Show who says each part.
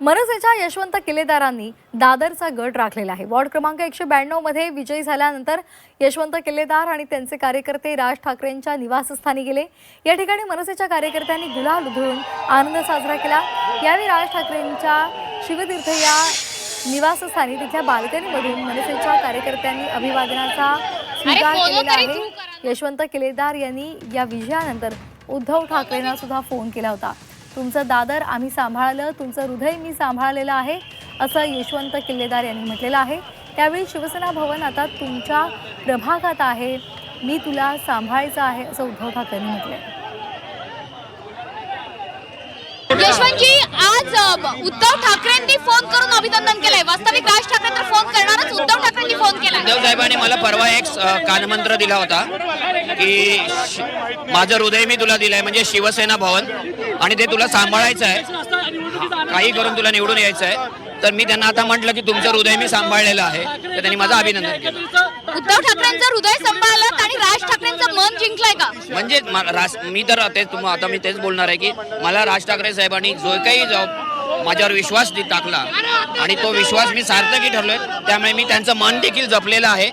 Speaker 1: मनसेच्या यशवंत किल्लेदारांनी दादरचा गड राखलेला आहे। वॉर्ड क्रमांक 192 मध्ये विजयी झाल्यानंतर यशवंत किल्लेदार आणि त्यांचे कार्यकर्ते राज ठाकरेंच्या निवासस्थानी गेले। या ठिकाणी मनसेच्या कार्यकर्त्यांनी गुलाल उधळून आनंद साजरा केला। यावेळी राज ठाकरेंच्या शिवतीर्थ या निवासस्थानी तिथल्या बाल्कनीमधून मनसेच्या कार्यकर्त्यांनी अभिवादनाचा स्वीकार केलेला आहे। यशवंत किल्लेदार यांनी या विजयानंतर उद्धव ठाकरेंना सुद्धा फोन केला होता। तुमचं दादर आम्ही सांभाळलं, तुमचं हृदय मी सांभाळलेलं आहे असं यशवंत किल्लेदार यांनी म्हटलेलं आहे। त्यावेळी शिवसेना भवन आता तुमच्या प्रभागात आहे, मी तुला सांभाळायचं आहे असं उद्धव ठाकरेंनी म्हटलंय।
Speaker 2: यशवंतजी, आज उद्धव ठाकरेंनी फोन करून अभिनंदन केलंय। वास्तविक राज ठाकरे तर फोन करणारच, उद्धव ठाकरेंनी फोन केला।
Speaker 3: उद्धव साहेबांनी मला परवा एक कानमंत्र दिला होता की माझं हृदय मी तुला दिलंय, म्हणजे शिवसेना भवन, आणि ते तुला सांभाळायचं आहे, काही करून तुला निवडून यायचं आहे। तर मी त्यांना आता म्हटलं की तुमचं हृदय मी सांभाळलेलं आहे, तर त्यांनी माझं अभिनंदन केलं।
Speaker 2: उद्धव ठाकरेंचं हृदय सांभाळलं आणि राज ठाकरेंचं मन जिंकलंय का?
Speaker 3: म्हणजे मी तर आता मी तेच बोलणार आहे की मला राज ठाकरे साहेबांनी जो काही माझ्यावर विश्वास टाकला आणि तो विश्वास मी सार्थकी ठरलोय, त्यामुळे मी त्यांचं मन देखील जपलेलं आहे।